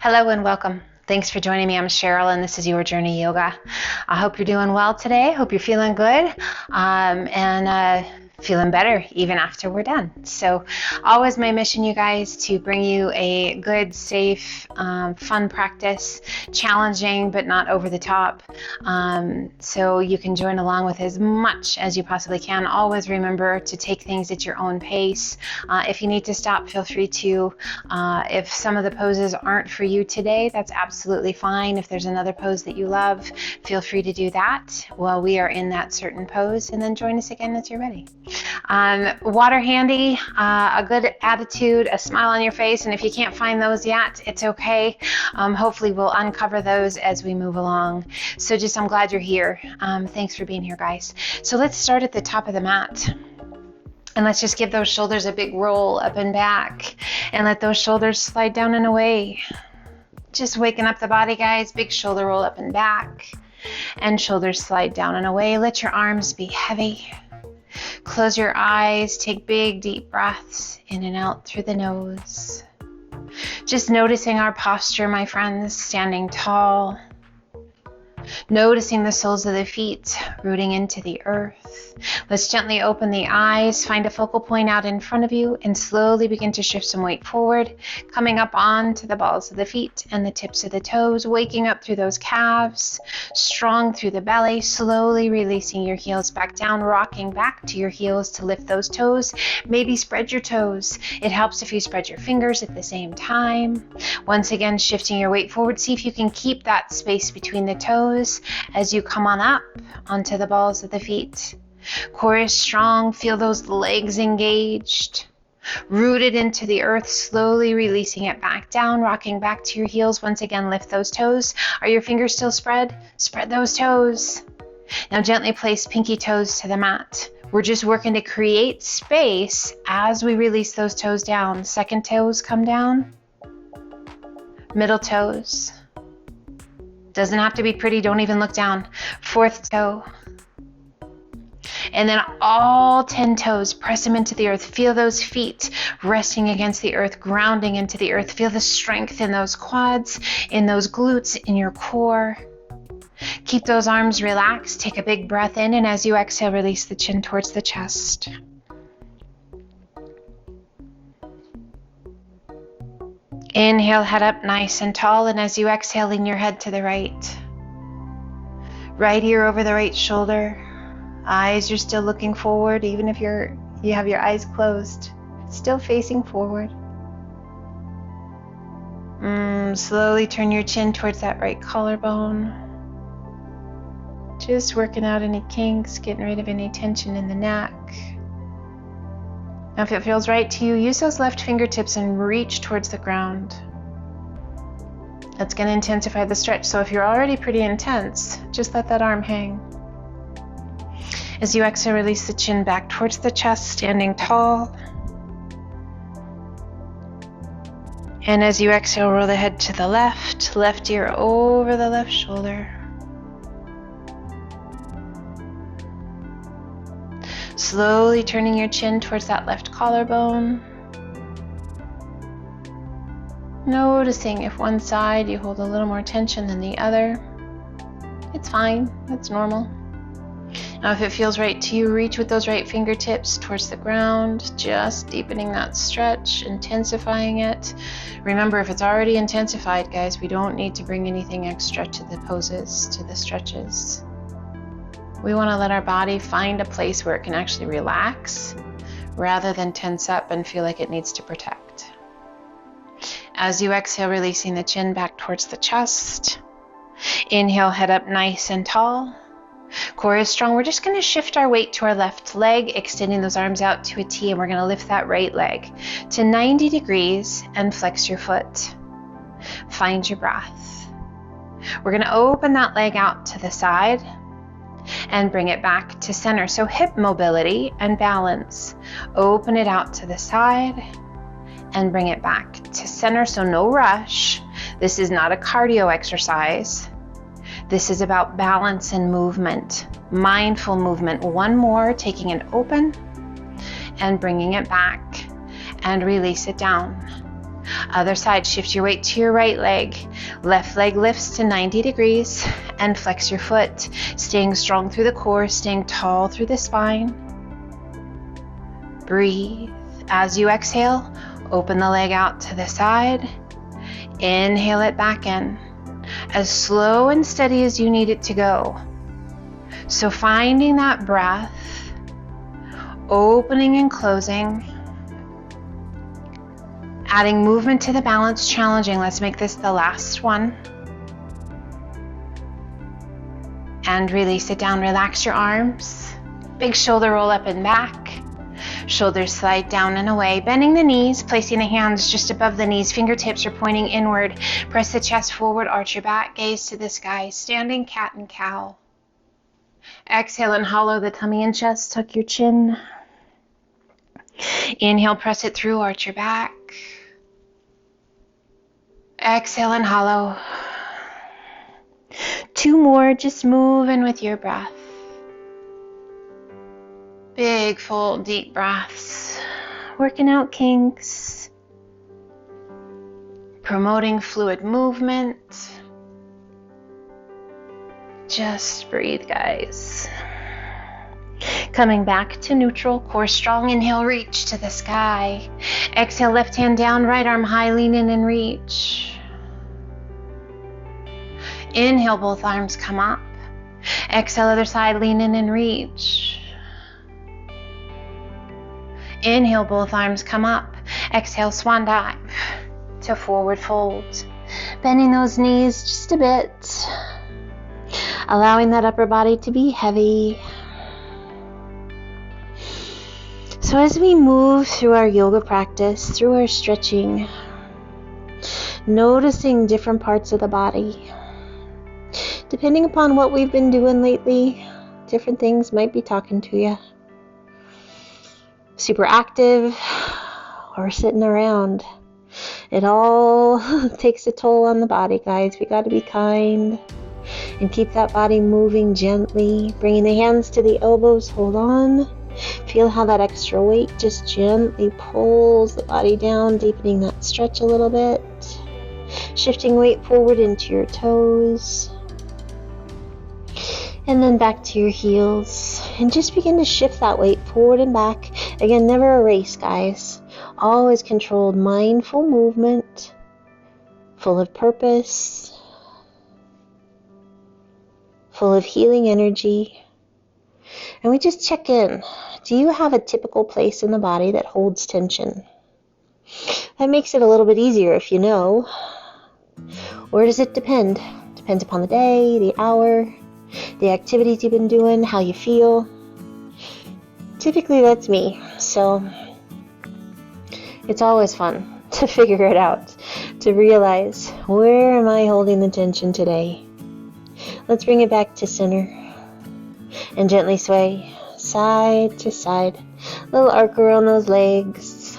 Hello and welcome. Thanks for joining me. I'm Cheryl and this is Your Journey Yoga. I hope you're doing well today. Hope you're feeling good and feeling better even after we're done. So always my mission, you guys, to bring you a good, safe, fun practice, challenging but not over the top. So you can join along with as much as you possibly can. Always remember to take things at your own pace. If you need to stop, feel free to. If some of the poses aren't for you today, that's absolutely fine. If there's another pose that you love, feel free to do that while we are in that certain pose, and then join us again as you're ready. Water handy, a good attitude, a smile on your face, and if you can't find those yet, it's okay. Hopefully we'll uncover those as we move along. So I'm glad you're here. Thanks for being here, guys. So let's start at the top of the mat. And let's just give those shoulders a big roll up and back, and let those shoulders slide down and away. Just waking up the body, guys. Big shoulder roll up and back, and shoulders slide down and away. Let your arms be heavy. Close your eyes, take big deep breaths in and out through the nose. Just noticing our posture, my friends, standing tall. Noticing the soles of the feet rooting into the earth. Let's gently open the eyes, find a focal point out in front of you, and slowly begin to shift some weight forward, coming up onto the balls of the feet and the tips of the toes, waking up through those calves, strong through the belly, slowly releasing your heels back down, rocking back to your heels to lift those toes. Maybe spread your toes. It helps if you spread your fingers at the same time. Once again, shifting your weight forward. See if you can keep that space between the toes as you come on up onto the balls of the feet. Core is strong. Feel those legs engaged, rooted into the earth, slowly releasing it back down, rocking back to your heels. Once again, lift those toes. Are your fingers still spread? Spread those toes. Now gently place pinky toes to the mat. We're just working to create space as we release those toes down. Second toes come down. Middle toes. Doesn't have to be pretty, don't even look down. Fourth toe. And then all 10 toes, press them into the earth. Feel those feet resting against the earth, grounding into the earth. Feel the strength in those quads, in those glutes, in your core. Keep those arms relaxed. Take a big breath in, and as you exhale, release the chin towards the chest. Inhale, head up nice and tall, and as you exhale, lean your head to the right. Right ear over the right shoulder. Eyes, you're still looking forward, even if you have your eyes closed. Still facing forward. Slowly turn your chin towards that right collarbone. Just working out any kinks, getting rid of any tension in the neck. Now if it feels right to you, use those left fingertips and reach towards the ground. That's going to intensify the stretch, so if you're already pretty intense, just let that arm hang. As you exhale, release the chin back towards the chest, standing tall. And as you exhale, roll the head to the left ear over the left shoulder. Slowly turning your chin towards that left collarbone. Noticing if one side you hold a little more tension than the other. It's fine, that's normal. Now if it feels right to you, reach with those right fingertips towards the ground, just deepening that stretch, intensifying it. Remember, if it's already intensified, guys, we don't need to bring anything extra to the poses, to the stretches. We want to let our body find a place where it can actually relax rather than tense up and feel like it needs to protect. As you exhale, releasing the chin back towards the chest. Inhale, head up nice and tall. Core is strong. We're just going to shift our weight to our left leg, extending those arms out to a T, and we're going to lift that right leg to 90 degrees and flex your foot. Find your breath. We're going to open that leg out to the side and bring it back to center. So hip mobility and balance. Open it out to the side and bring it back to center. So no rush. This is not a cardio exercise. This is about balance and movement, mindful movement. One more, taking it open and bringing it back and release it down. Other side, shift your weight to your right leg. Left leg lifts to 90 degrees and flex your foot, staying strong through the core, staying tall through the spine. Breathe. As you exhale, open the leg out to the side. Inhale it back in, as slow and steady as you need it to go. So finding that breath, opening and closing, adding movement to the balance, challenging. Let's make this the last one. And release it down. Relax your arms. Big shoulder roll up and back. Shoulders slide down and away. Bending the knees, placing the hands just above the knees. Fingertips are pointing inward. Press the chest forward, arch your back, gaze to the sky. Standing cat and cow. Exhale and hollow the tummy and chest. Tuck your chin. Inhale, press it through, arch your back. Exhale and hollow. 2 more, just moving with your breath. Big, full, deep breaths. Working out kinks. Promoting fluid movement. Just breathe, guys. Coming back to neutral, core strong. Inhale, reach to the sky. Exhale, left hand down, right arm high, lean in and reach. Inhale, both arms come up. Exhale, other side, lean in and reach. Inhale, both arms come up. Exhale, swan dive to forward fold. Bending those knees just a bit. Allowing that upper body to be heavy. So as we move through our yoga practice, through our stretching, noticing different parts of the body. Depending upon what we've been doing lately, different things might be talking to you. Super active or sitting around. It all takes a toll on the body, guys. We got to be kind and keep that body moving gently. Bringing the hands to the elbows, hold on. Feel how that extra weight just gently pulls the body down, deepening that stretch a little bit. Shifting weight forward into your toes. And then back to your heels. And just begin to shift that weight forward and back. Again, never a race, guys. Always controlled, mindful movement. Full of purpose. Full of healing energy. And we just check in. Do you have a typical place in the body that holds tension? That makes it a little bit easier if you know. Or does it depend? Depends upon the day, the hour, the activities you've been doing, how you feel. Typically that's me. So it's always fun to figure it out, to realize, where am I holding the tension today? Let's bring it back to center. And gently sway side to side. Little arc around those legs.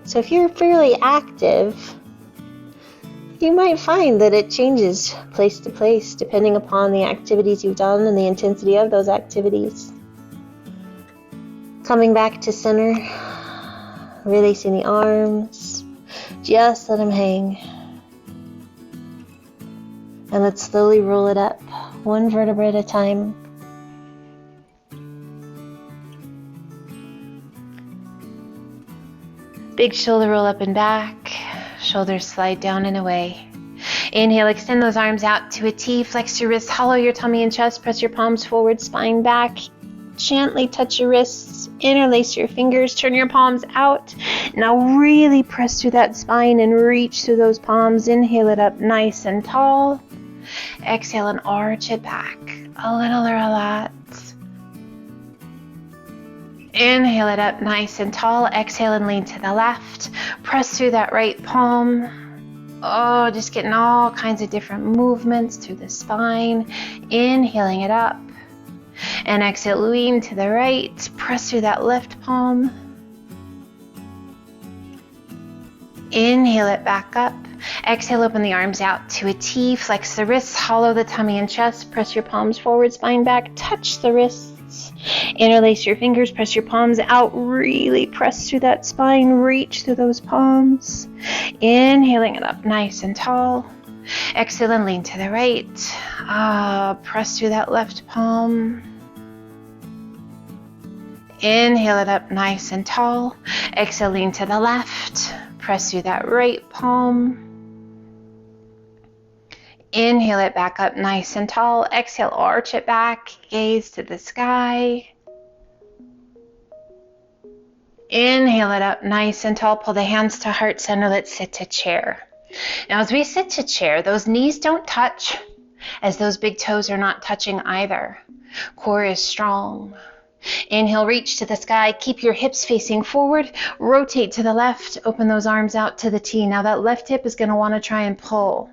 So if you're fairly active, you might find that it changes place to place depending upon the activities you've done and the intensity of those activities. Coming back to center, releasing the arms. Just let them hang. And let's slowly roll it up, one vertebra at a time. Big shoulder roll up and back, shoulders slide down and away. Inhale, extend those arms out to a T, flex your wrists, hollow your tummy and chest, press your palms forward, spine back. Gently touch your wrists, interlace your fingers, turn your palms out. Now really press through that spine and reach through those palms. Inhale it up nice and tall. Exhale and arch it back, a little or a lot. Inhale it up nice and tall. Exhale and lean to the left. Press through that right palm. Oh, just getting all kinds of different movements through the spine. Inhaling it up. And exhale, lean to the right. Press through that left palm. Inhale it back up. Exhale, open the arms out to a T. Flex the wrists, hollow the tummy and chest. Press your palms forward, spine back. Touch the wrists. Interlace your fingers, press your palms out, really press through that spine, reach through those palms. Inhaling it up nice and tall. Exhale and lean to the right. Press through that left palm. Inhale it up nice and tall. Exhale, lean to the left. Press through that right palm. Inhale it back up nice and tall. Exhale, arch it back. Gaze to the sky. Inhale it up nice and tall. Pull the hands to heart center. Let's sit to chair. Now as we sit to chair, those knees don't touch, as those big toes are not touching either. Core is strong. Inhale, reach to the sky. Keep your hips facing forward. Rotate to the left. Open those arms out to the T. Now that left hip is going to want to try and pull.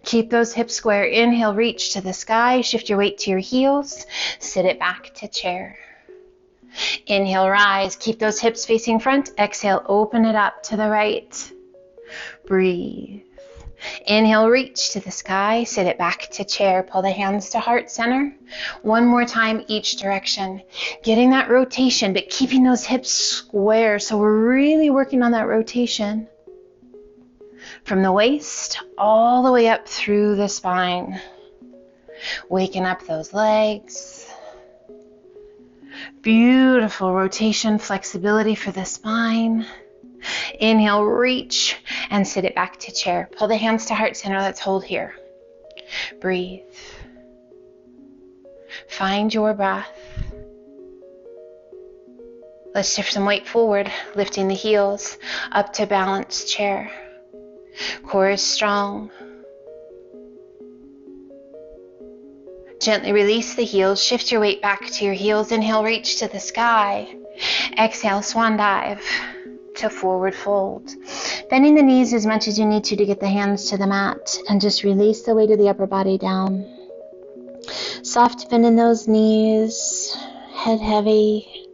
Keep those hips square. Inhale, reach to the sky. Shift your weight to your heels. Sit it back to chair. Inhale, rise. Keep those hips facing front. Exhale, open it up to the right. Breathe. Inhale, reach to the sky. Sit it back to chair. Pull the hands to heart center. One more time each direction. Getting that rotation, but keeping those hips square. So we're really working on that rotation. From the waist all the way up through the spine. Waking up those legs. Beautiful rotation, flexibility for the spine. Inhale, reach, and sit it back to chair. Pull the hands to heart center. Let's hold here. Breathe. Find your breath. Let's shift some weight forward, lifting the heels up to balanced chair. Core is strong. Gently release the heels. Shift your weight back to your heels. Inhale, reach to the sky. Exhale, swan dive to forward fold. Bending the knees as much as you need to get the hands to the mat, and just release the weight of the upper body down. Soft bend in those knees, head heavy.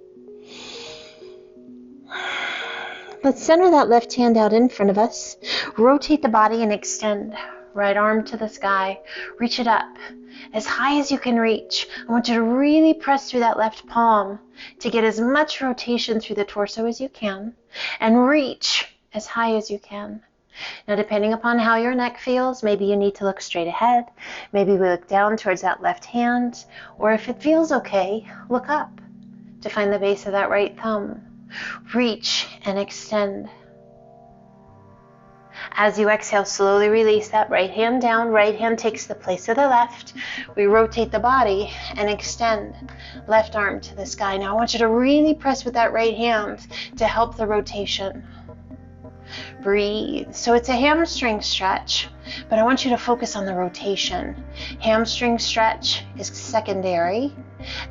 Let's center that left hand out in front of us. Rotate the body and extend. Right arm to the sky. Reach it up as high as you can reach. I want you to really press through that left palm to get as much rotation through the torso as you can, and reach as high as you can. Now, depending upon how your neck feels, maybe you need to look straight ahead. Maybe we look down towards that left hand, or if it feels okay, look up to find the base of that right thumb. Reach and extend. As you exhale, slowly release that right hand down. Right hand takes the place of the left. We rotate the body and extend. Left arm to the sky. Now I want you to really press with that right hand to help the rotation. Breathe. So it's a hamstring stretch, but I want you to focus on the rotation. Hamstring stretch is secondary,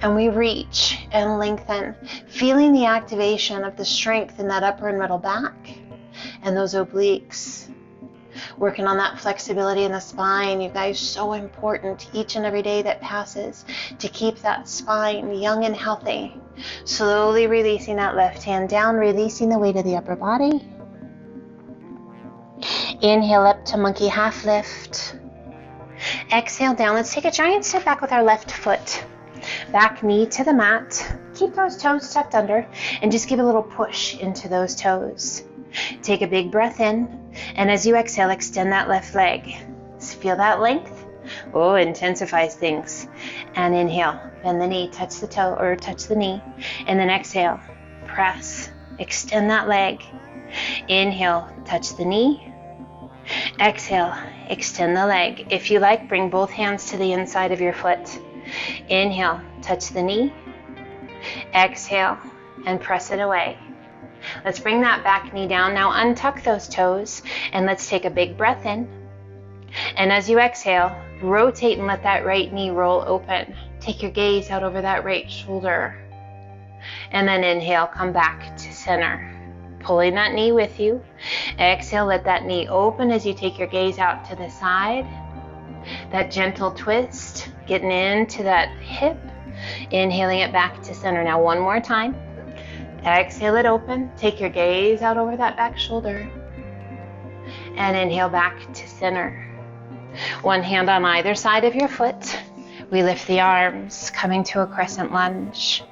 and we reach and lengthen, feeling the activation of the strength in that upper and middle back and those obliques. Working on that flexibility in the spine, you guys, so important each and every day that passes to keep that spine young and healthy. Slowly releasing that left hand down, releasing the weight of the upper body. Inhale up to monkey half lift. Exhale down. Let's take a giant step back with our left foot. Back knee to the mat. Keep those toes tucked under and just give a little push into those toes. Take a big breath in, and as you exhale, extend that left leg. Feel that length? Oh, intensifies things. And inhale, bend the knee, touch the toe or touch the knee, and then exhale, press, extend that leg. Inhale, touch the knee. Exhale, extend the leg. If you like, bring both hands to the inside of your foot. Inhale, touch the knee. Exhale, and press it away. Let's bring that back knee down. Now untuck those toes, and let's take a big breath in. And as you exhale, rotate and let that right knee roll open. Take your gaze out over that right shoulder. And then inhale, come back to center. Pulling that knee with you. Exhale, let that knee open as you take your gaze out to the side. That gentle twist, getting into that hip. Inhaling it back to center. Now one more time. Exhale it open. Take your gaze out over that back shoulder. And inhale back to center. One hand on either side of your foot. We lift the arms, coming to a crescent lunge.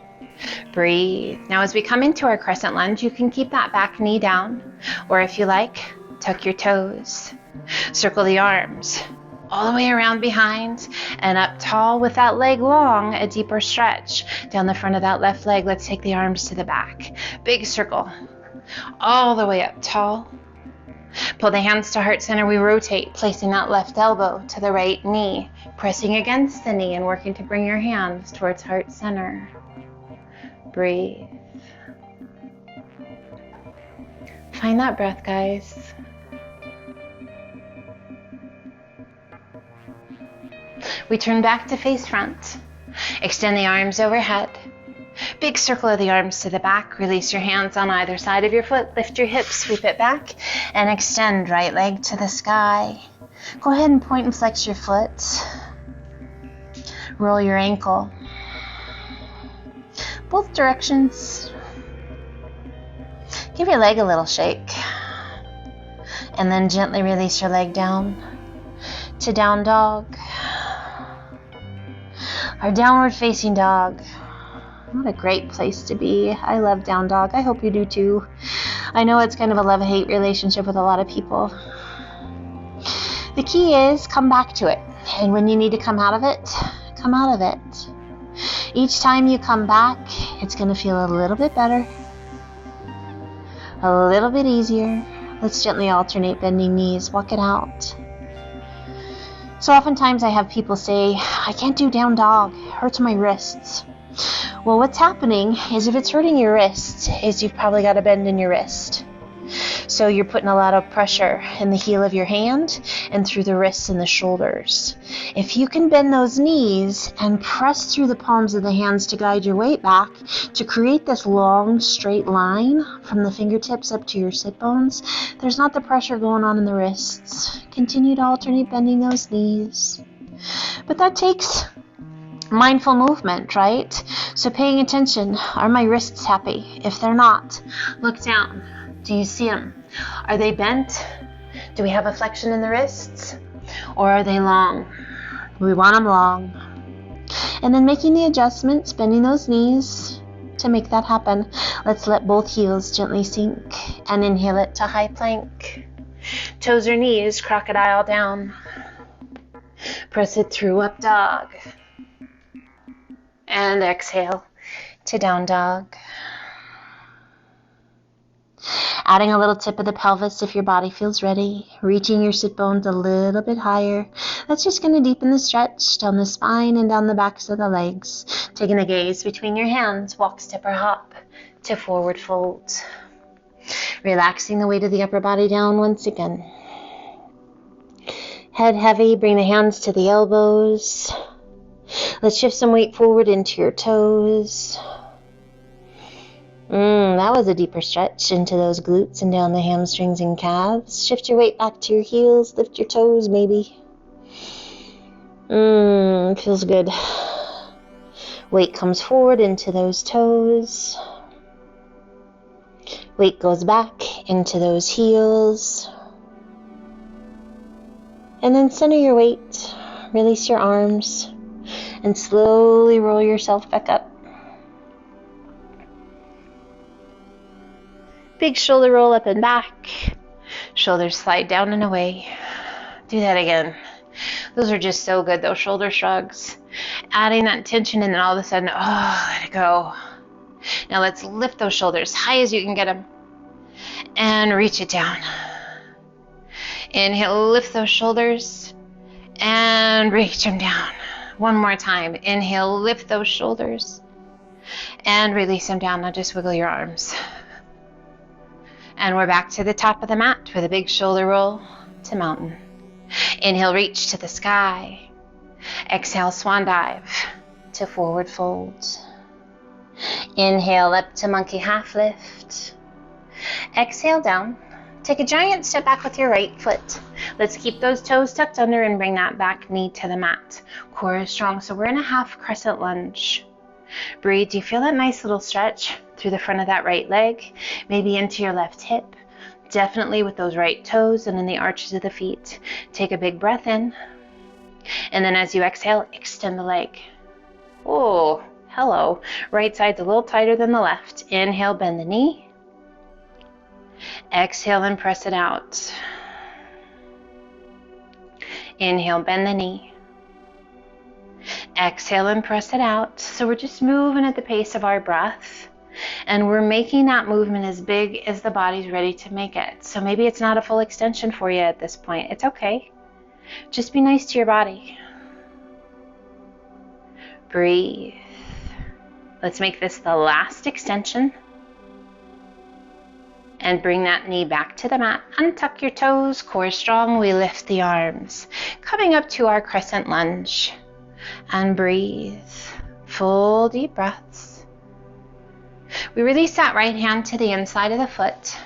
Breathe. Now as we come into our crescent lunge, you can keep that back knee down, or if you like, tuck your toes. Circle the arms all the way around behind and up tall with that leg long, a deeper stretch down the front of that left leg. Let's take the arms to the back. Big circle all the way up tall. Pull the hands to heart center. We rotate, placing that left elbow to the right knee, pressing against the knee and working to bring your hands towards heart center. Breathe. Find that breath, guys. We turn back to face front. Extend the arms overhead. Big circle of the arms to the back. Release your hands on either side of your foot. Lift your hips, sweep it back, and extend right leg to the sky. Go ahead and point and flex your foot. Roll your ankle. Both directions. Give your leg a little shake. And then gently release your leg down to down dog. Our downward facing dog. What a great place to be. I love down dog. I hope you do too. I know it's kind of a love-hate relationship with a lot of people. The key is come back to it. And when you need to come out of it, come out of it. Each time you come back, it's going to feel a little bit better. A little bit easier. Let's gently alternate bending knees. Walk it out. So oftentimes I have people say, I can't do down dog. It hurts my wrists. Well, what's happening is if it's hurting your wrist, is you've probably got a bend in your wrist. So you're putting a lot of pressure in the heel of your hand and through the wrists and the shoulders. If you can bend those knees and press through the palms of the hands to guide your weight back, to create this long straight line from the fingertips up to your sit bones, there's not the pressure going on in the wrists. Continue to alternate bending those knees. But that takes mindful movement, right? So paying attention, are my wrists happy? If they're not, look down. Do you see them? Are they bent? Do we have a flexion in the wrists? Or are they long? We want them long. And then making the adjustments, bending those knees to make that happen. Let's let both heels gently sink and inhale it to high plank. Toes or knees, crocodile down. Press it through, up dog. And exhale to down dog. Adding a little tip of the pelvis if your body feels ready. Reaching your sit bones a little bit higher. That's just going to deepen the stretch down the spine and down the backs of the legs. Taking the gaze between your hands. Walk, step, or hop to forward fold. Relaxing the weight of the upper body down once again. Head heavy. Bring the hands to the elbows. Let's shift some weight forward into your toes. That was a deeper stretch into those glutes and down the hamstrings and calves. Shift your weight back to your heels. Lift your toes, maybe. Feels good. Weight comes forward into those toes. Weight goes back into those heels. And then center your weight. Release your arms. And slowly roll yourself back up. Big shoulder roll up and back. Shoulders slide down and away. Do that again. Those are just so good, those shoulder shrugs. Adding that tension and then all of a sudden, let it go. Now let's lift those shoulders high as you can get them. And reach it down. Inhale, lift those shoulders. And reach them down. One more time. Inhale, lift those shoulders. And release them down. Now just wiggle your arms. And we're back to the top of the mat with a big shoulder roll to mountain. Inhale, reach to the sky. Exhale, swan dive to forward fold. Inhale, up to monkey half lift. Exhale, down. Take a giant step back with your right foot. Let's keep those toes tucked under and bring that back knee to the mat. Core is strong, so we're in a half crescent lunge. Breathe. Do you feel that nice little stretch through the front of that right leg? Maybe into your left hip. Definitely with those right toes and in the arches of the feet. Take a big breath in. And then as you exhale, extend the leg. Oh, Hello. Right side's a little tighter than the left. Inhale, bend the knee. Exhale and press it out. Inhale, bend the knee. Exhale and press it out. So we're just moving at the pace of our breath. And we're making that movement as big as the body's ready to make it. So maybe it's not a full extension for you at this point. It's okay. Just be nice to your body. Breathe. Let's make this the last extension. And bring that knee back to the mat. Untuck your toes, core strong. We lift the arms. Coming up to our crescent lunge. And breathe. Full deep breaths. We release that right hand to the inside of the foot.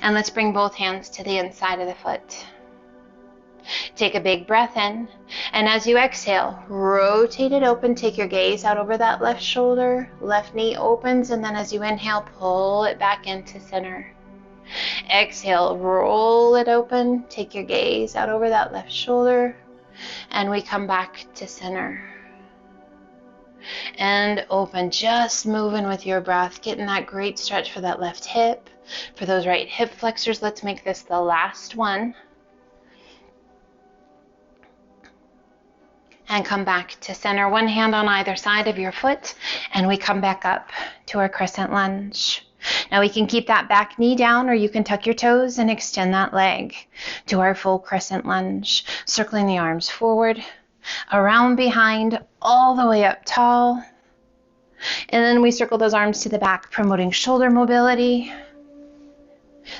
And let's bring both hands to the inside of the foot. Take a big breath in. And as you exhale, rotate it open. Take your gaze out over that left shoulder. Left knee opens. And then as you inhale, pull it back into center. Exhale, roll it open. Take your gaze out over that left shoulder. And we come back to center. And open, just moving with your breath, getting that great stretch for that left hip. For those right hip flexors, let's make this the last one. And come back to center. One hand on either side of your foot. And we come back up to our crescent lunge. Now we can keep that back knee down, or you can tuck your toes and extend that leg to our full crescent lunge. Circling the arms forward, around behind, all the way up tall. And then we circle those arms to the back, promoting shoulder mobility.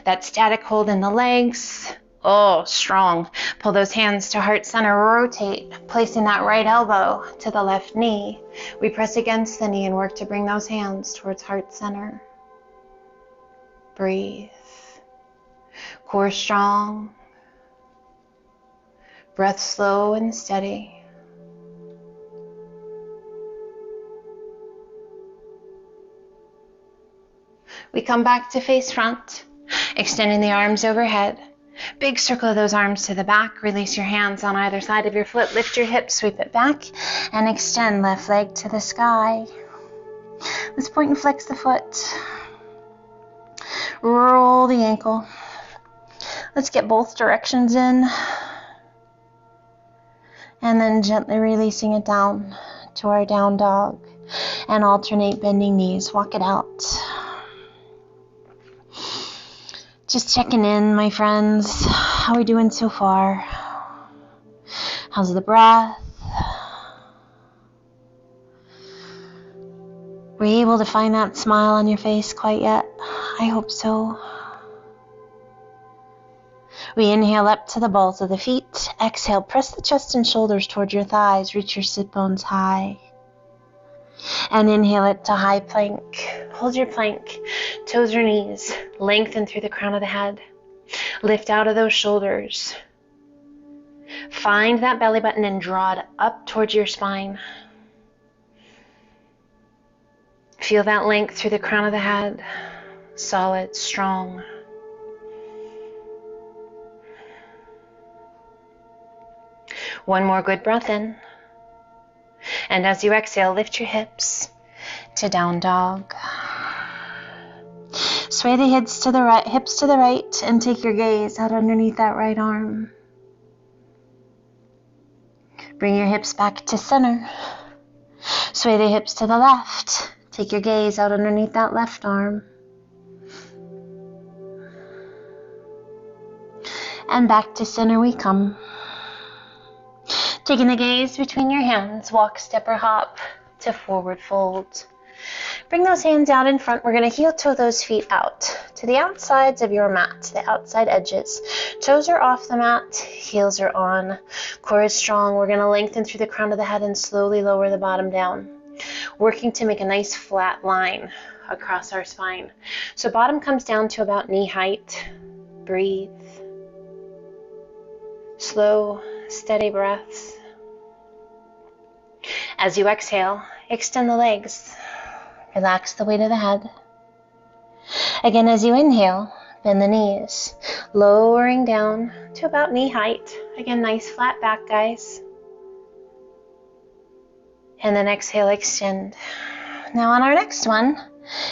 That static hold in the legs. Oh, strong. Pull those hands to heart center, rotate, placing that right elbow to the left knee. We press against the knee and work to bring those hands towards heart center. Breathe. Core strong. Breath slow and steady. We come back to face front, extending the arms overhead. Big circle of those arms to the back. Release your hands on either side of your foot. Lift your hips, sweep it back, and extend left leg to the sky. Let's point and flex the foot. Roll the ankle. Let's get both directions in. And then gently releasing it down to our down dog. And alternate bending knees. Walk it out. Just checking in, my friends. How are we doing so far? How's the breath? Were you able to find that smile on your face quite yet? I hope so. We inhale up to the balls of the feet. Exhale, press the chest and shoulders towards your thighs. Reach your sit bones high. And inhale it to high plank. Hold your plank. Toes or knees. Lengthen through the crown of the head. Lift out of those shoulders. Find that belly button and draw it up towards your spine. Feel that length through the crown of the head. Solid, strong. One more good breath in. And as you exhale, lift your hips to down dog. Sway the hips to the right, and take your gaze out underneath that right arm. Bring your hips back to center. Sway the hips to the left. Take your gaze out underneath that left arm. And back to center we come. Taking the gaze between your hands, walk, step, or hop to forward fold. Bring those hands out in front. We're going to heel toe those feet out to the outsides of your mat, to the outside edges. Toes are off the mat, heels are on. Core is strong. We're going to lengthen through the crown of the head and slowly lower the bottom down, working to make a nice flat line across our spine. So bottom comes down to about knee height. Breathe. Slow, steady breaths. As you exhale, extend the legs. Relax the weight of the head. Again, as you inhale, bend the knees, lowering down to about knee height. Again, nice flat back, guys. And then exhale, extend. Now on our next one,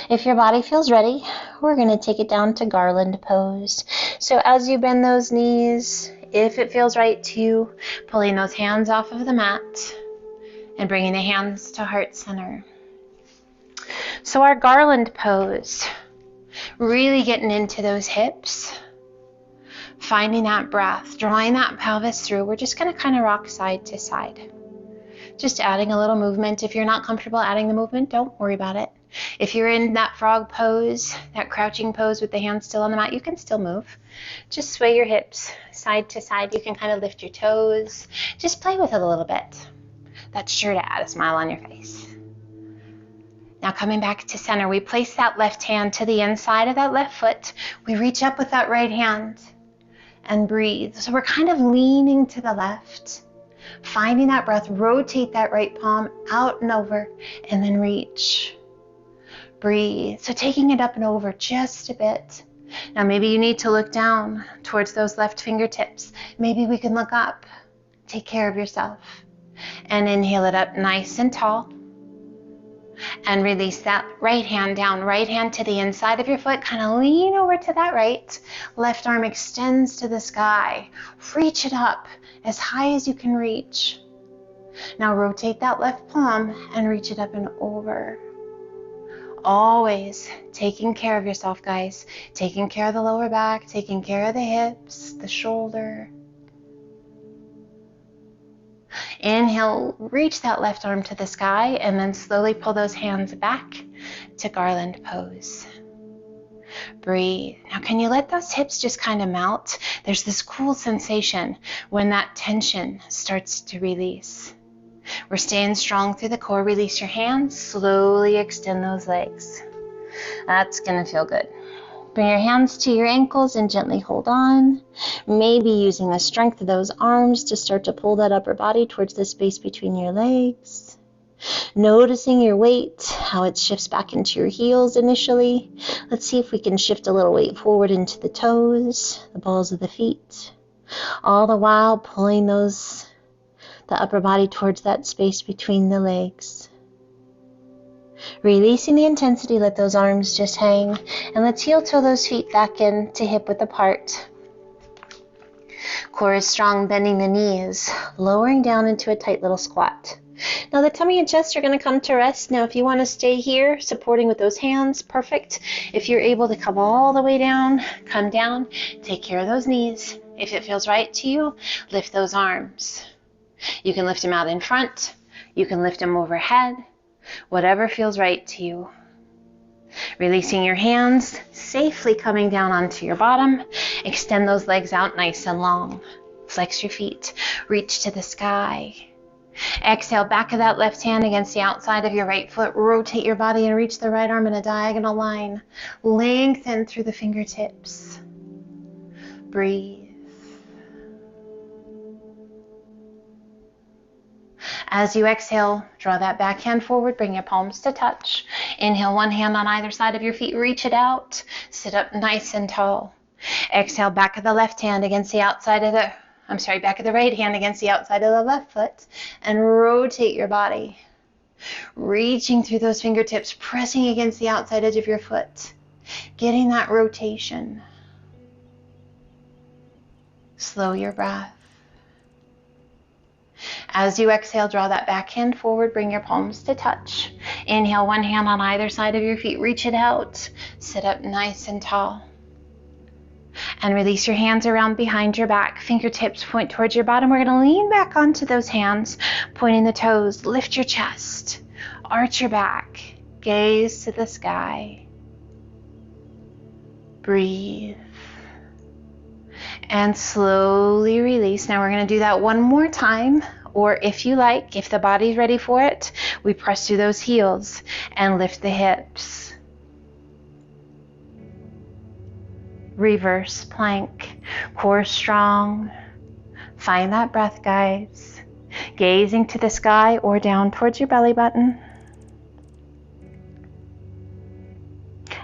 if your body feels ready, we're going to take it down to garland pose. So as you bend those knees, if it feels right to you, pulling those hands off of the mat and bringing the hands to heart center. So our garland pose, really getting into those hips, finding that breath, drawing that pelvis through. We're just going to kind of rock side to side. Just adding a little movement. If you're not comfortable adding the movement, don't worry about it. If you're in that frog pose, that crouching pose with the hands still on the mat, you can still move. Just sway your hips side to side. You can kind of lift your toes. Just play with it a little bit. That's sure to add a smile on your face. Now coming back to center, we place that left hand to the inside of that left foot. We reach up with that right hand and breathe. So we're kind of leaning to the left. Finding that breath, rotate that right palm out and over, and then reach. Breathe. So taking it up and over just a bit. Now maybe you need to look down towards those left fingertips. Maybe we can look up. Take care of yourself. And inhale it up nice and tall. And release that right hand down. Right hand to the inside of your foot. Kind of lean over to that right. Left arm extends to the sky. Reach it up as high as you can reach. Now rotate that left palm and reach it up and over. Always taking care of yourself, guys. Taking care of the lower back, taking care of the hips, the shoulder. Inhale, reach that left arm to the sky, and then slowly pull those hands back to garland pose. Breathe. Now can you let those hips just kind of melt? There's this cool sensation when that tension starts to release. We're staying strong through the core. Release your hands. Slowly extend those legs. That's going to feel good. Bring your hands to your ankles and gently hold on. Maybe using the strength of those arms to start to pull that upper body towards the space between your legs. Noticing your weight, how it shifts back into your heels initially. Let's see if we can shift a little weight forward into the toes, the balls of the feet. All the while pulling the upper body towards that space between the legs. Releasing the intensity, let those arms just hang. And let's heel toe those feet back in to hip width apart. Core is strong, bending the knees, lowering down into a tight little squat. Now the tummy and chest are going to come to rest. Now if you want to stay here, supporting with those hands, perfect. If you're able to come all the way down, come down, take care of those knees. If it feels right to you, lift those arms. You can lift them out in front. You can lift them overhead. Whatever feels right to you. Releasing your hands, safely coming down onto your bottom. Extend those legs out nice and long. Flex your feet. Reach to the sky. Exhale, back of that left hand against the outside of your right foot. Rotate your body and reach the right arm in a diagonal line. Lengthen through the fingertips. Breathe. As you exhale, draw that back hand forward, bring your palms to touch. Inhale, one hand on either side of your feet, reach it out. Sit up nice and tall. Exhale, back of the left hand against the outside of the, back of the right hand against the outside of the left foot, and rotate your body. Reaching through those fingertips, pressing against the outside edge of your foot. Getting that rotation. Slow your breath. As you exhale, draw that back hand forward, bring your palms to touch. Inhale, one hand on either side of your feet, reach it out. Sit up nice and tall. And release your hands around behind your back. Fingertips point towards your bottom. We're going to lean back onto those hands, pointing the toes. Lift your chest. Arch your back. Gaze to the sky. Breathe. And slowly release. Now we're going to do that one more time. Or if you like, if the body's ready for it, we press through those heels and lift the hips. Reverse plank. Core strong. Find that breath, guys. Gazing to the sky or down towards your belly button.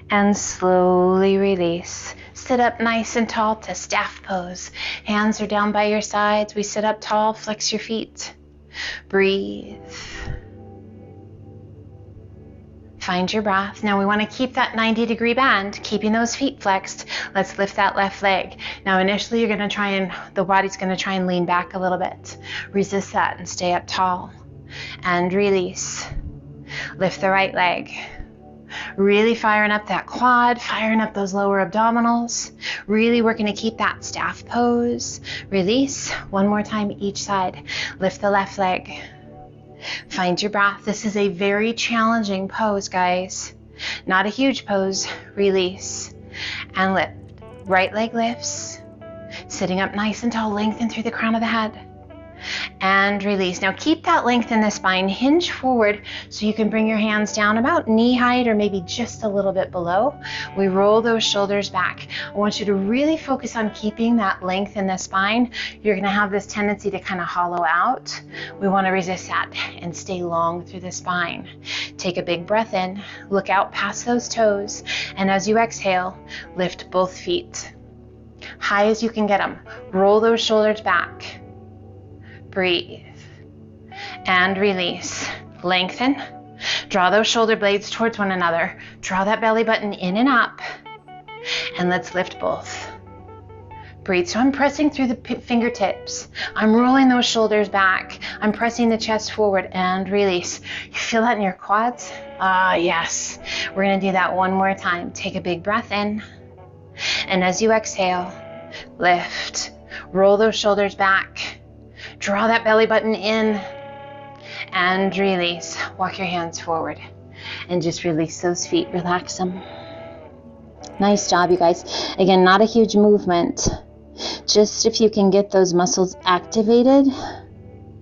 And slowly release. Sit up nice and tall to staff pose. Hands are down by your sides. We sit up tall, flex your feet. Breathe. Find your breath. Now we want to keep that 90-degree bend, keeping those feet flexed. Let's lift that left leg. Now initially you're going to the body's going to try and lean back a little bit. Resist that and stay up tall. And release. Lift the right leg. Really firing up that quad, firing up those lower abdominals. Really working to keep that staff pose. Release. One more time each side. Lift the left leg. Find your breath. This is a very challenging pose, guys. Not a huge pose. Release. And lift. Right leg lifts. Sitting up nice and tall, lengthen through the crown of the head. And release. Now keep that length in the spine. Hinge forward so you can bring your hands down about knee height or maybe just a little bit below. We roll those shoulders back. I want you to really focus on keeping that length in the spine. You're going to have this tendency to kind of hollow out. We want to resist that and stay long through the spine. Take a big breath in. Look out past those toes. And as you exhale, lift both feet. High as you can get them. Roll those shoulders back. Breathe and release. Lengthen. Draw those shoulder blades towards one another. Draw that belly button in and up. And let's lift both. Breathe. So I'm pressing through the fingertips. I'm rolling those shoulders back. I'm pressing the chest forward and release. You feel that in your quads? Ah, yes. We're going to do that one more time. Take a big breath in. And as you exhale, lift. Roll those shoulders back. Draw that belly button in and release. Walk your hands forward and just release those feet. Relax them. Nice job, you guys. Again, not a huge movement. Just if you can get those muscles activated,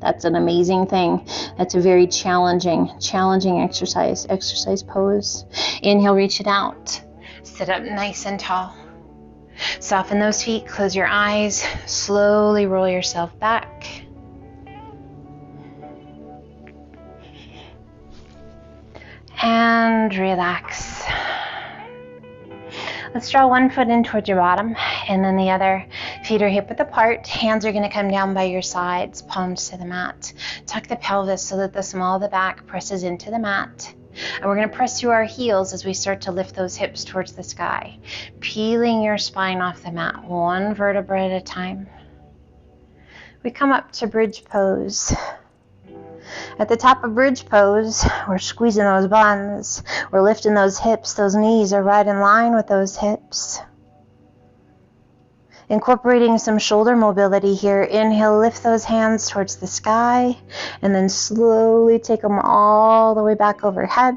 that's an amazing thing. That's a very challenging exercise pose. Inhale, reach it out. Sit up nice and tall. Soften those feet, close your eyes, slowly roll yourself back. And relax. Let's draw one foot in towards your bottom and then the other. Feet are hip width apart. Hands are going to come down by your sides, palms to the mat. Tuck the pelvis so that the small of the back presses into the mat. And we're going to press through our heels as we start to lift those hips towards the sky, peeling your spine off the mat, one vertebra at a time. We come up to bridge pose. At the top of bridge pose, we're squeezing those buns. We're lifting those hips. Those knees are right in line with those hips. Incorporating some shoulder mobility here. Inhale, lift those hands towards the sky, and then slowly take them all the way back overhead.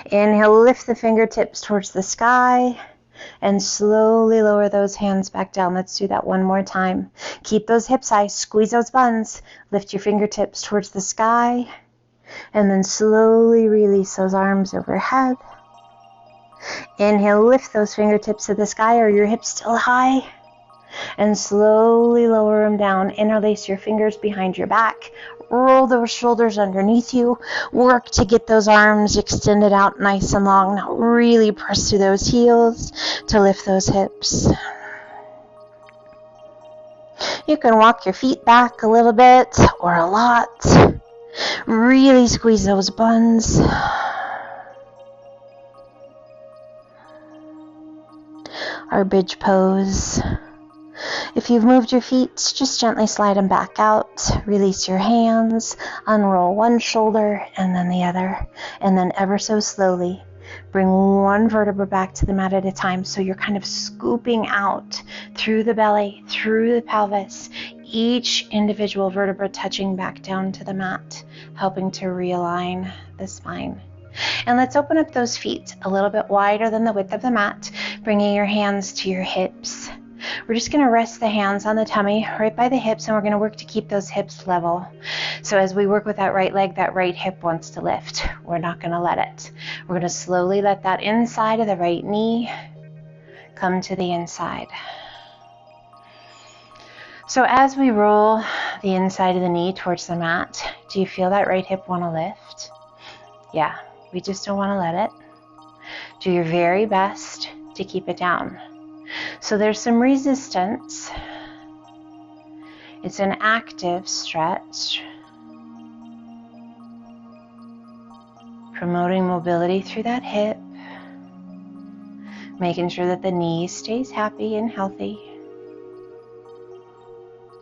Inhale, lift the fingertips towards the sky, and slowly lower those hands back down. Let's do that one more time. Keep those hips high, squeeze those buns, lift your fingertips towards the sky, and then slowly release those arms overhead. Inhale, lift those fingertips to the sky. Are your hips still high? And slowly lower them down. Interlace your fingers behind your back. Roll those shoulders underneath you. Work to get those arms extended out nice and long. Now really press through those heels to lift those hips. You can walk your feet back a little bit or a lot. Really squeeze those buns. Our bridge pose. If you've moved your feet, just gently slide them back out. Release your hands, unroll one shoulder and then the other, and then ever so slowly bring one vertebra back to the mat at a time. So you're kind of scooping out through the belly, through the pelvis, each individual vertebra touching back down to the mat, helping to realign the spine. And let's open up those feet a little bit wider than the width of the mat, bringing your hands to your hips. We're just going to rest the hands on the tummy right by the hips, and we're going to work to keep those hips level. So as we work with that right leg, that right hip wants to lift. We're not going to let it. We're going to slowly let that inside of the right knee come to the inside. So as we roll the inside of the knee towards the mat, do you feel that right hip want to lift? Yeah, we just don't want to let it. Do your very best to keep it down. So there's some resistance. It's an active stretch. Promoting mobility through that hip, making sure that the knee stays happy and healthy.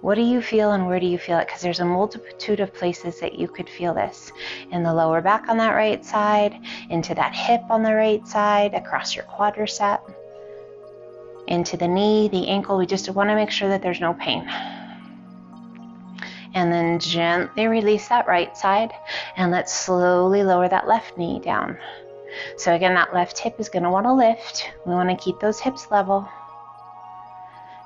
What do you feel and where do you feel it? Because there's a multitude of places that you could feel this. In the lower back on that right side, into that hip on the right side, across your quadricep, into the knee, the ankle. We just want to make sure that there's no pain. And then gently release that right side, and let's slowly lower that left knee down. So again, that left hip is going to want to lift. We want to keep those hips level.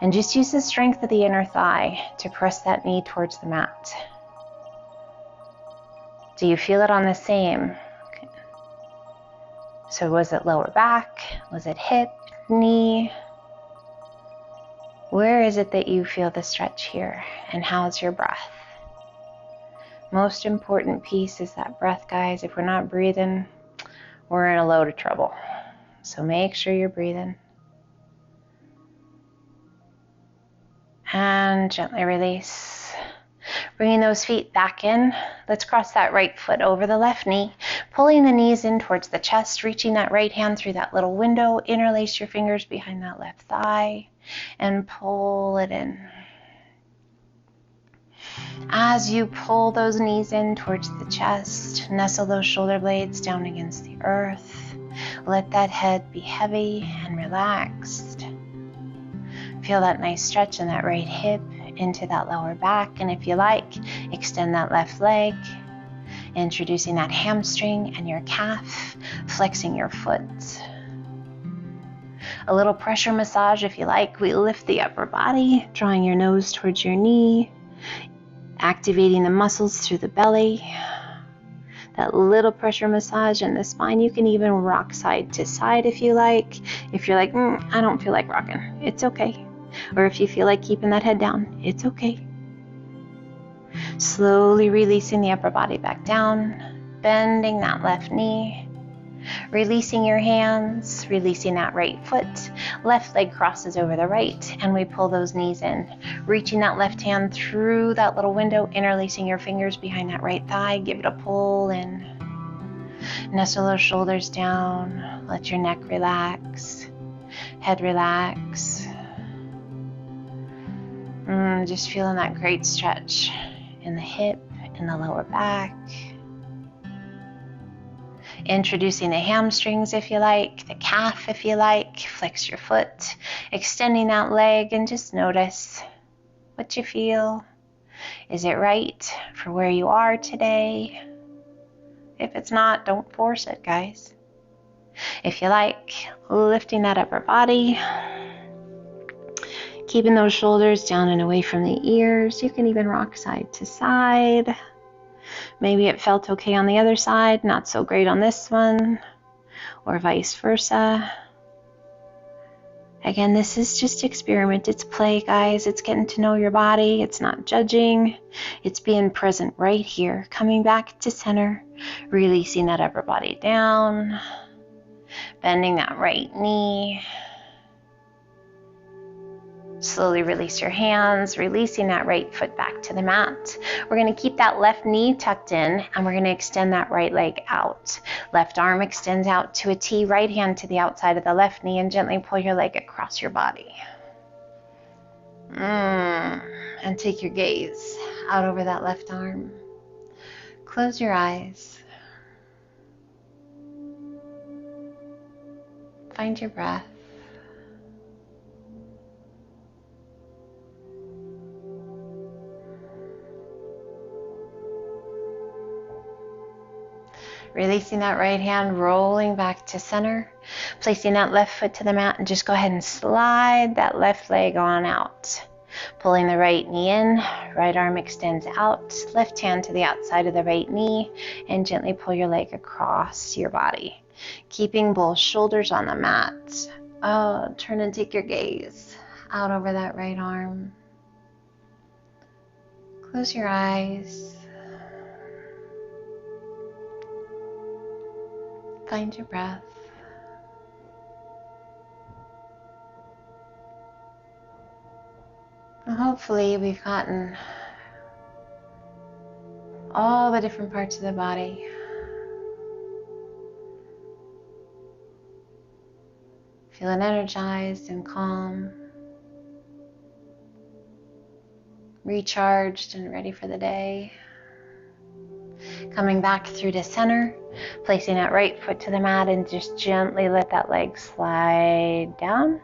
And just use the strength of the inner thigh to press that knee towards the mat. Do you feel it on the same? Okay. So was it lower back? Was it hip, knee? Where is it that you feel the stretch here? And how's your breath? Most important piece is that breath, guys. If we're not breathing, we're in a load of trouble. So make sure you're breathing. And gently release. Bringing those feet back in. Let's cross that right foot over the left knee, pulling the knees in towards the chest, reaching that right hand through that little window, interlace your fingers behind that left thigh, and pull it in. As you pull those knees in towards the chest, nestle those shoulder blades down against the earth. Let that head be heavy and relaxed. Feel that nice stretch in that right hip into that lower back. And if you like, extend that left leg, introducing that hamstring and your calf, flexing your foot. A little pressure massage if you like. We lift the upper body, drawing your nose towards your knee, activating the muscles through the belly. That little pressure massage in the spine. You can even rock side to side if you like. If you're like, I don't feel like rocking, it's okay. Or if you feel like keeping that head down, it's okay. Slowly releasing the upper body back down, bending that left knee, releasing your hands, releasing that right foot. Left leg crosses over the right, and we pull those knees in, reaching that left hand through that little window, interlacing your fingers behind that right thigh. Give it a pull in. Nestle those shoulders down. Let your neck relax, head relax. Just feeling that great stretch in the hip, in the lower back. Introducing the hamstrings if you like, the calf if you like. Flex your foot, extending that leg, and just notice what you feel. Is it right for where you are today? If it's not, don't force it, guys. If you like, lifting that upper body, keeping those shoulders down and away from the ears. You can even rock side to side. Maybe it felt okay on the other side, not so great on this one, or vice versa. Again, this is just experiment. It's play, guys. It's getting to know your body. It's not judging. It's being present right here. Coming back to center, releasing that upper body down, bending that right knee. Slowly release your hands, releasing that right foot back to the mat. We're going to keep that left knee tucked in, and we're going to extend that right leg out. Left arm extends out to a T, right hand to the outside of the left knee, and gently pull your leg across your body. And take your gaze out over that left arm. Close your eyes. Find your breath. Releasing that right hand, rolling back to center, placing that left foot to the mat, and just go ahead and slide that left leg on out. Pulling the right knee in, right arm extends out, left hand to the outside of the right knee, and gently pull your leg across your body. Keeping both shoulders on the mat. Turn and take your gaze out over that right arm. Close your eyes. Find your breath. And hopefully we've gotten all the different parts of the body Feeling energized and calm, recharged and ready for the day. Coming back through to center, placing that right foot to the mat and just gently let that leg slide down.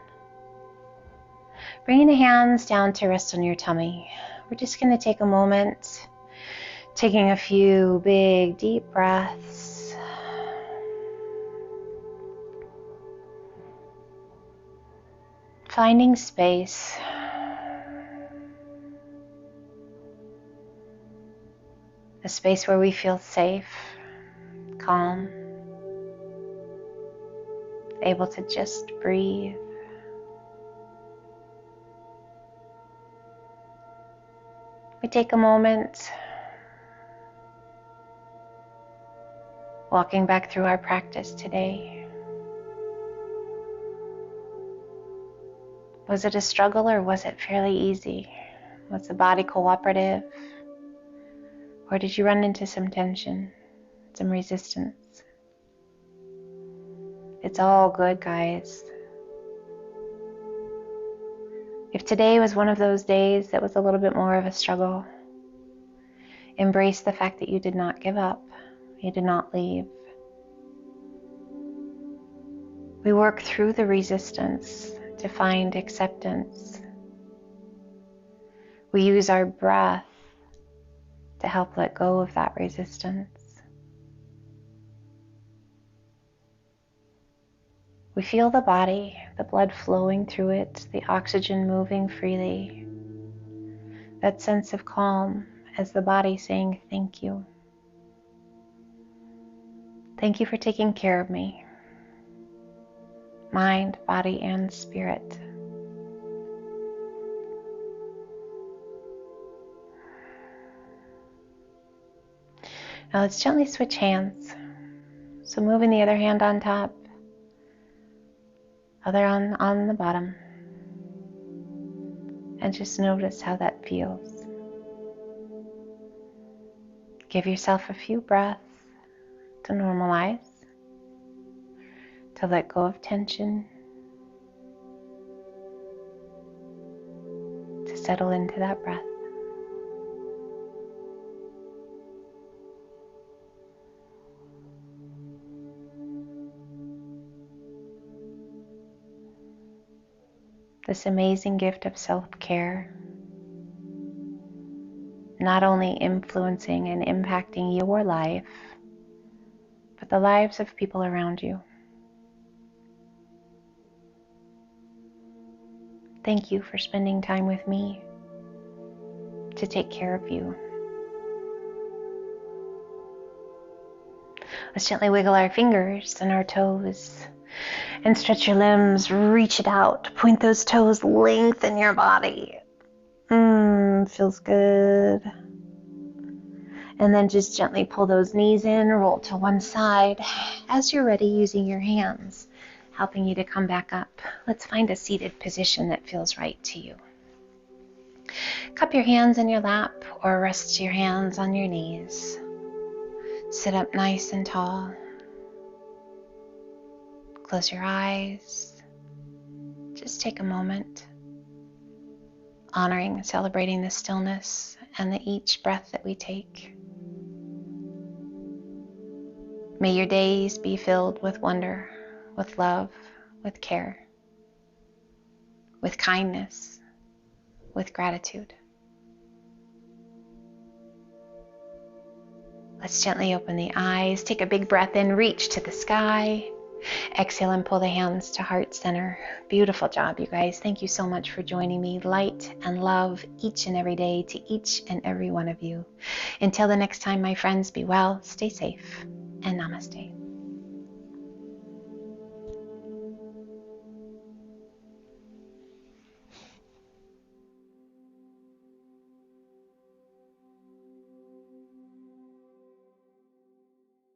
Bringing the hands down to rest on your tummy. We're just going to take a moment, taking a few big deep breaths. Finding space. A space where we feel safe, calm, able to just breathe. We take a moment, walking back through our practice today. Was it a struggle or was it fairly easy? Was the body cooperative? Or did you run into some tension, some resistance? It's all good, guys. If today was one of those days that was a little bit more of a struggle, embrace the fact that you did not give up. You did not leave. We work through the resistance to find acceptance. We use our breath to help let go of that resistance. We feel the body, the blood flowing through it, the oxygen moving freely. That sense of calm as the body saying thank you. Thank you for taking care of me. Mind, body, and spirit. Now let's gently switch hands. So moving the other hand on top, other on the bottom. And just notice how that feels. Give yourself a few breaths to normalize, to let go of tension, to settle into that breath. This amazing gift of self-care, not only influencing and impacting your life, but the lives of people around you. Thank you for spending time with me to take care of you. Let's gently wiggle our fingers and our toes and stretch your limbs, reach it out, point those toes, lengthen your body. Feels good. And then just gently pull those knees in, roll to one side. As you're ready, using your hands, helping you to come back up. Let's find a seated position that feels right to you. Cup your hands in your lap or rest your hands on your knees. Sit up nice and tall. Close your eyes. Just take a moment, honoring and celebrating the stillness and each breath that we take. May your days be filled with wonder, with love, with care, with kindness, with gratitude. Let's gently open the eyes, take a big breath in, reach to the sky. Exhale and pull the hands to heart center. Beautiful job, you guys. Thank you so much for joining me. Light and love each and every day to each and every one of you. Until the next time, my friends, be well, stay safe, and namaste.